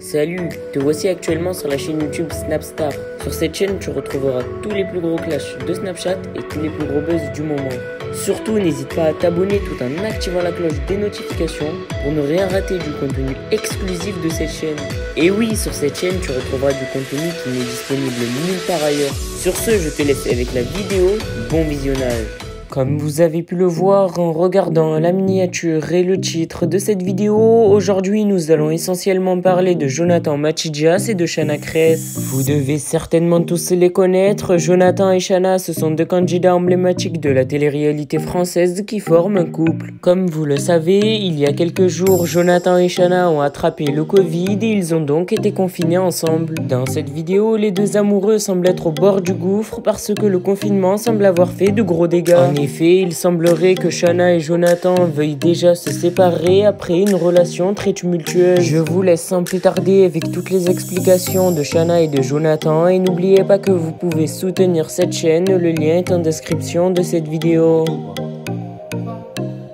Salut, te voici actuellement sur la chaîne YouTube Snapstar. Sur cette chaîne, tu retrouveras tous les plus gros clashs de Snapchat et tous les plus gros buzz du moment. Surtout, n'hésite pas à t'abonner tout en activant la cloche des notifications pour ne rien rater du contenu exclusif de cette chaîne. Et oui, sur cette chaîne, tu retrouveras du contenu qui n'est disponible nulle part ailleurs. Sur ce, je te laisse avec la vidéo. Bon visionnage. Comme vous avez pu le voir en regardant la miniature et le titre de cette vidéo, aujourd'hui nous allons essentiellement parler de Jonathan Matidjas et de Chana Cres. Vous devez certainement tous les connaître, Jonathan et Chana, ce sont deux candidats emblématiques de la télé-réalité française qui forment un couple. Comme vous le savez, il y a quelques jours, Jonathan et Chana ont attrapé le Covid et ils ont donc été confinés ensemble. Dans cette vidéo, les deux amoureux semblent être au bord du gouffre parce que le confinement semble avoir fait de gros dégâts. En effet, il semblerait que Chana et Jonathan veuillent déjà se séparer après une relation très tumultueuse. Je vous laisse sans plus tarder avec toutes les explications de Chana et de Jonathan et n'oubliez pas que vous pouvez soutenir cette chaîne, le lien est en description de cette vidéo.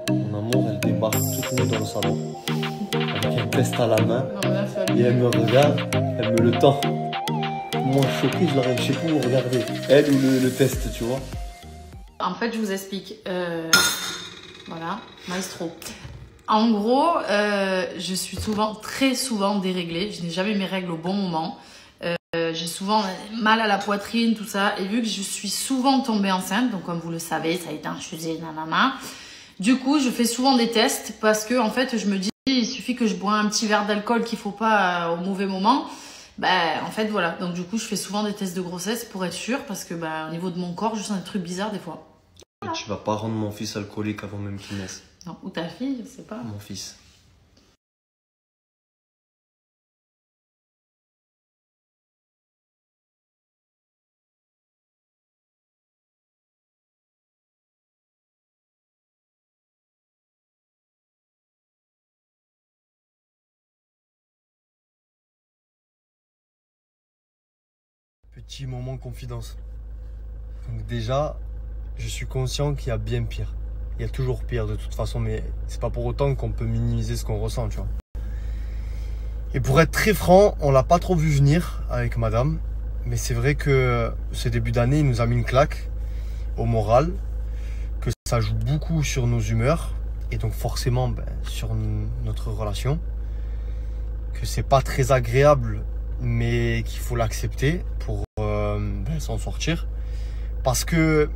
Mon amour, elle débarque toute nue dans le salon, avec un test à la main, et elle me regarde, elle me le tend. Moi choqué, je l'arrête, je sais pas où regarder, elle ou le test, tu vois. En fait, je vous explique. Voilà, maestro. En gros, je suis très souvent déréglée. Je n'ai jamais mes règles au bon moment. J'ai souvent mal à la poitrine, tout ça. Et vu que je suis souvent tombée enceinte, donc comme vous le savez, ça a été infusé, nanana. Du coup, je fais souvent des tests parce que, en fait, je me dis, il suffit que je bois un petit verre d'alcool qu'il faut pas au mauvais moment. En fait, voilà. Donc, du coup, je fais souvent des tests de grossesse pour être sûre parce que, au niveau de mon corps, je sens des trucs bizarres des fois. Voilà. Tu vas pas rendre mon fils alcoolique avant même qu'il naisse. Non, ou ta fille, je sais pas. Mon fils. Petit moment confidence. Donc déjà, je suis conscient qu'il y a bien pire. Il y a toujours pire de toute façon, mais c'est pas pour autant qu'on peut minimiser ce qu'on ressent, tu vois. Et pour être très franc, on l'a pas trop vu venir avec madame. Mais c'est vrai que ce début d'année, il nous a mis une claque au moral. Que ça joue beaucoup sur nos humeurs. Et donc forcément sur notre relation. Que c'est pas très agréable, mais qu'il faut l'accepter pour s'en sortir. Parce que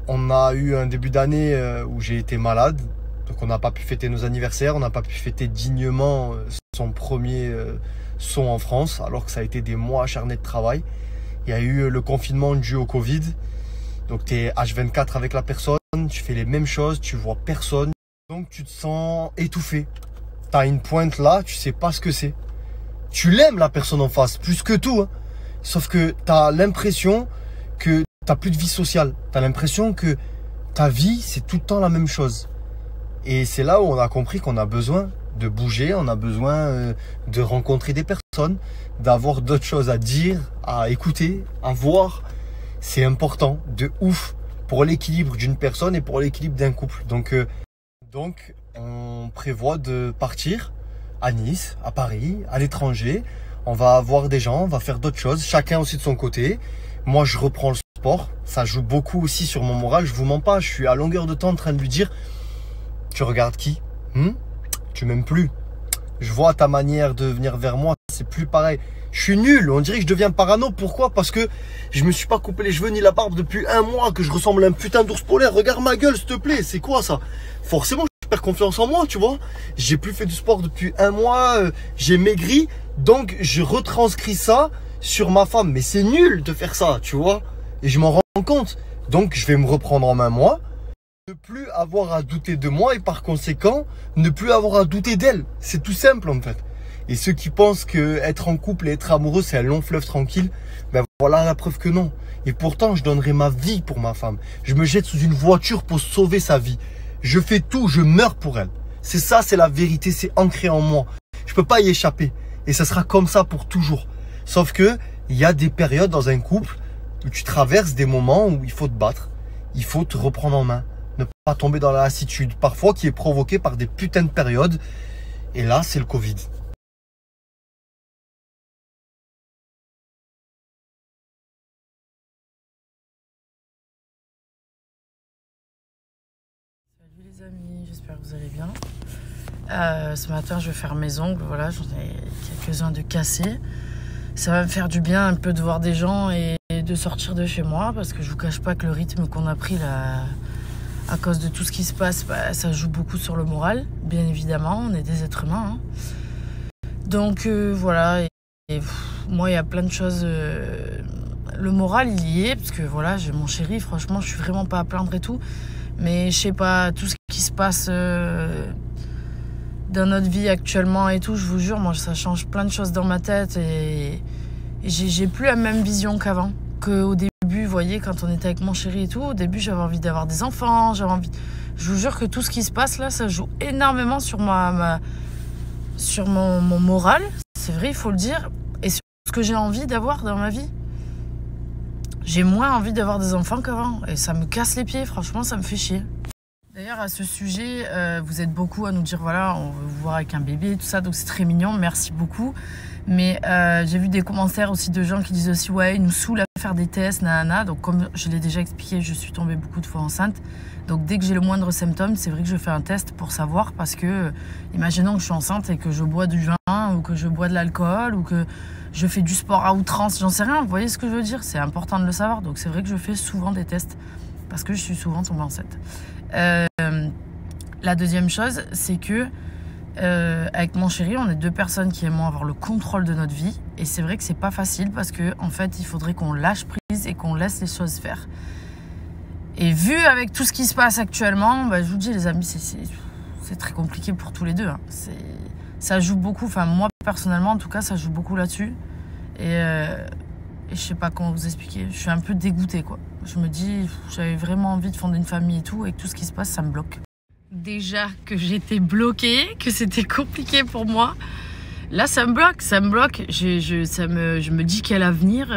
on a eu un début d'année où j'ai été malade. Donc on n'a pas pu fêter nos anniversaires. On n'a pas pu fêter dignement son premier son en France. Alors que ça a été des mois acharnés de travail. Il y a eu le confinement dû au Covid. Donc tu es H24 avec la personne. Tu fais les mêmes choses. Tu vois personne. Donc tu te sens étouffé. Tu as une pointe là. Tu sais pas ce que c'est. Tu l'aimes la personne en face. Plus que tout. Hein. Sauf que tu as l'impression que t'as plus de vie sociale. Tu as l'impression que ta vie, c'est tout le temps la même chose. Et c'est là où on a compris qu'on a besoin de bouger, on a besoin de rencontrer des personnes, d'avoir d'autres choses à dire, à écouter, à voir. C'est important, de ouf, pour l'équilibre d'une personne et pour l'équilibre d'un couple. Donc, on prévoit de partir à Nice, à Paris, à l'étranger. On va voir des gens, on va faire d'autres choses, chacun aussi de son côté. Moi, je reprends le sport. Ça joue beaucoup aussi sur mon moral. Je vous mens pas, je suis à longueur de temps en train de lui dire « Tu regardes qui Tu m'aimes plus. Je vois ta manière de venir vers moi, c'est plus pareil. Je suis nul, on dirait que je deviens parano. Pourquoi? Parce que je me suis pas coupé les cheveux ni la barbe depuis un mois, que je ressemble à un putain d'ours polaire. Regarde ma gueule, s'il te plaît. C'est quoi ça? Forcément, je perds confiance en moi, tu vois. J'ai plus fait du sport depuis un mois, j'ai maigri. Donc, je retranscris ça sur ma femme. Mais c'est nul de faire ça, tu vois. Et je m'en rends compte. Donc, je vais me reprendre en main, moi. Ne plus avoir à douter de moi et par conséquent, ne plus avoir à douter d'elle. C'est tout simple, en fait. Et ceux qui pensent que être en couple et être amoureux, c'est un long fleuve tranquille, voilà la preuve que non. Et pourtant, je donnerai ma vie pour ma femme. Je me jette sous une voiture pour sauver sa vie. Je fais tout, je meurs pour elle. C'est ça, c'est la vérité, c'est ancré en moi. Je peux pas y échapper. Et ça sera comme ça pour toujours. Sauf que, il y a des périodes dans un couple où tu traverses des moments où il faut te battre. Il faut te reprendre en main. Ne pas tomber dans la lassitude. Parfois qui est provoquée par des putains de périodes. Et là, c'est le Covid. les amis, j'espère que vous allez bien. Ce matin je vais faire mes ongles, voilà, j'en ai quelques-uns de cassés. Ça va me faire du bien un peu de voir des gens et de sortir de chez moi, parce que je vous cache pas que le rythme qu'on a pris là, à cause de tout ce qui se passe, bah, ça joue beaucoup sur le moral, bien évidemment, on est des êtres humains. Hein. Donc voilà, moi il y a plein de choses, le moral il y est, parce que voilà, j'ai mon chéri, franchement je suis vraiment pas à plaindre et tout, mais je sais pas, tout ce qui se passe dans notre vie actuellement et tout, je vous jure, moi ça change plein de choses dans ma tête et j'ai plus la même vision qu'avant, qu'au début, vous voyez, quand on était avec mon chéri et tout, au début j'avais envie d'avoir des enfants, je vous jure que tout ce qui se passe là, ça joue énormément sur sur mon moral, c'est vrai, il faut le dire, et sur ce que j'ai envie d'avoir dans ma vie. J'ai moins envie d'avoir des enfants qu'avant, et ça me casse les pieds, franchement, ça me fait chier. D'ailleurs, à ce sujet, vous êtes beaucoup à nous dire, voilà, on veut vous voir avec un bébé et tout ça, donc c'est très mignon, merci beaucoup. Mais j'ai vu des commentaires aussi de gens qui disent aussi, ouais, il nous saoule à faire des tests, nanana. Donc comme je l'ai déjà expliqué, je suis tombée beaucoup de fois enceinte. Donc dès que j'ai le moindre symptôme, c'est vrai que je fais un test pour savoir, parce que, imaginons que je suis enceinte et que je bois du vin, ou que je bois de l'alcool, ou que je fais du sport à outrance, j'en sais rien, vous voyez ce que je veux dire? C'est important de le savoir, donc c'est vrai que je fais souvent des tests, parce que je suis souvent tombée enceinte. La deuxième chose, c'est que avec mon chéri, on est deux personnes qui aimons avoir le contrôle de notre vie, et c'est vrai que c'est pas facile, parce que en fait, il faudrait qu'on lâche prise et qu'on laisse les choses faire. Et vu avec tout ce qui se passe actuellement, bah, je vous dis les amis, c'est très compliqué pour tous les deux. Hein. Ça joue beaucoup, enfin moi personnellement en tout cas, ça joue beaucoup là-dessus. Et je sais pas comment vous expliquer, je suis un peu dégoûtée quoi. Je me dis, j'avais vraiment envie de fonder une famille et tout, et que tout ce qui se passe, ça me bloque. Déjà que j'étais bloquée, que c'était compliqué pour moi, là ça me bloque, je me dis quel avenir,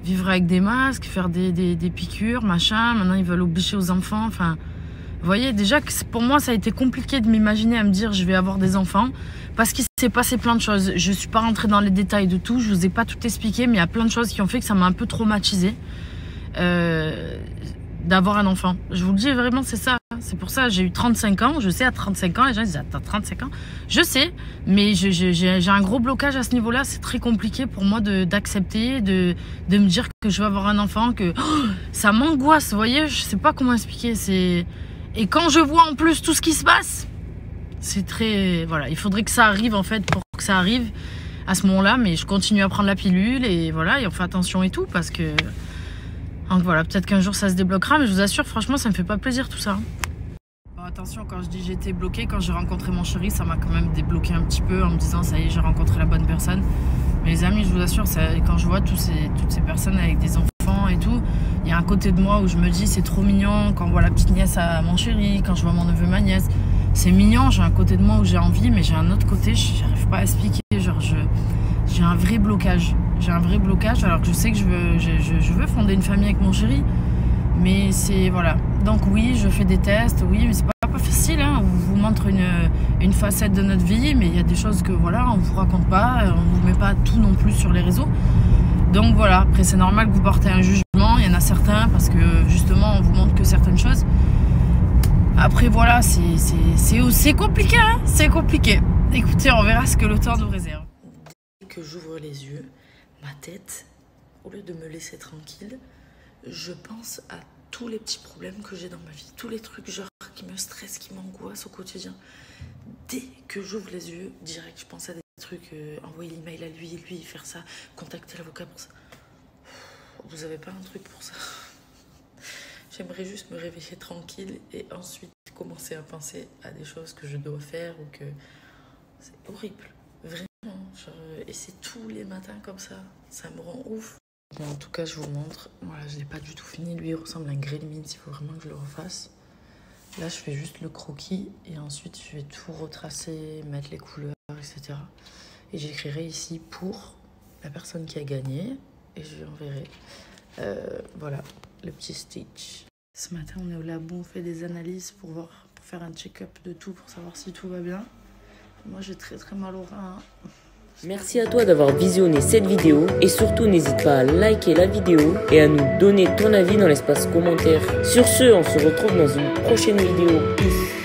vivre avec des masques, faire des piqûres, machin, maintenant ils veulent obliger aux enfants, enfin, vous voyez, déjà que pour moi ça a été compliqué de m'imaginer à me dire je vais avoir des enfants, parce qu'il s'est passé plein de choses, je suis pas rentrée dans les détails de tout, je vous ai pas tout expliqué, mais il y a plein de choses qui ont fait que ça m'a un peu traumatisée. D'avoir un enfant. Je vous le dis vraiment, c'est ça. C'est pour ça, j'ai eu 35 ans. Je sais, à 35 ans, les gens disent, t'as 35 ans. Je sais, mais j'ai un gros blocage à ce niveau-là. C'est très compliqué pour moi d'accepter, de me dire que je vais avoir un enfant, que ça m'angoisse, vous voyez, je sais pas comment expliquer. Et quand je vois en plus tout ce qui se passe, c'est très... Voilà, il faudrait que ça arrive, en fait, pour que ça arrive à ce moment-là. Mais je continue à prendre la pilule, et voilà, et on fait attention et tout, parce que... Donc voilà, peut-être qu'un jour ça se débloquera, mais je vous assure, franchement, ça me fait pas plaisir tout ça. Bon, attention, quand je dis j'étais bloquée, quand j'ai rencontré mon chéri, ça m'a quand même débloqué un petit peu en me disant ça y est, j'ai rencontré la bonne personne. Mais les amis, je vous assure, quand je vois toutes ces personnes avec des enfants et tout, il y a un côté de moi où je me dis c'est trop mignon, quand on voit la petite nièce à mon chéri, quand je vois mon neveu, ma nièce, c'est mignon, j'ai un côté de moi où j'ai envie, mais j'ai un autre côté, j'arrive pas à expliquer, genre j'ai un vrai blocage. J'ai un vrai blocage, alors que je sais que je veux fonder une famille avec mon chéri. Mais c'est, voilà. Donc oui, je fais des tests, oui, mais c'est pas facile, hein. On vous montre une facette de notre vie, mais il y a des choses que, voilà, on vous raconte pas, on vous met pas tout non plus sur les réseaux. Donc voilà, après c'est normal que vous portez un jugement, il y en a certains, parce que justement, on vous montre que certaines choses. Après voilà, c'est compliqué, hein, c'est compliqué. Écoutez, on verra ce que le temps nous réserve. Dès que j'ouvre les yeux, ma tête, au lieu de me laisser tranquille, je pense à tous les petits problèmes que j'ai dans ma vie, tous les trucs genre qui me stressent, qui m'angoissent au quotidien. Dès que j'ouvre les yeux, direct, je pense à des trucs, envoyer l'email à lui, faire ça, contacter l'avocat pour ça. Vous avez pas un truc pour ça? J'aimerais juste me réveiller tranquille et ensuite commencer à penser à des choses que je dois faire ou que... C'est horrible, vraiment. Genre, et c'est tous les matins comme ça me rend ouf. Bon, en tout cas, je vous montre. Voilà, je l'ai pas du tout fini. Lui, il ressemble à un gremlin. Il faut vraiment que je le refasse. Là, je fais juste le croquis et ensuite, je vais tout retracer, mettre les couleurs, etc. Et j'écrirai ici pour la personne qui a gagné et je lui enverrai. Voilà, le petit Stitch. Ce matin, on est au labo, on fait des analyses pour faire un check-up de tout, pour savoir si tout va bien. Moi, j'ai très mal au rein. Merci à toi d'avoir visionné cette vidéo et surtout n'hésite pas à liker la vidéo et à nous donner ton avis dans l'espace commentaire. Sur ce, on se retrouve dans une prochaine vidéo. Peace.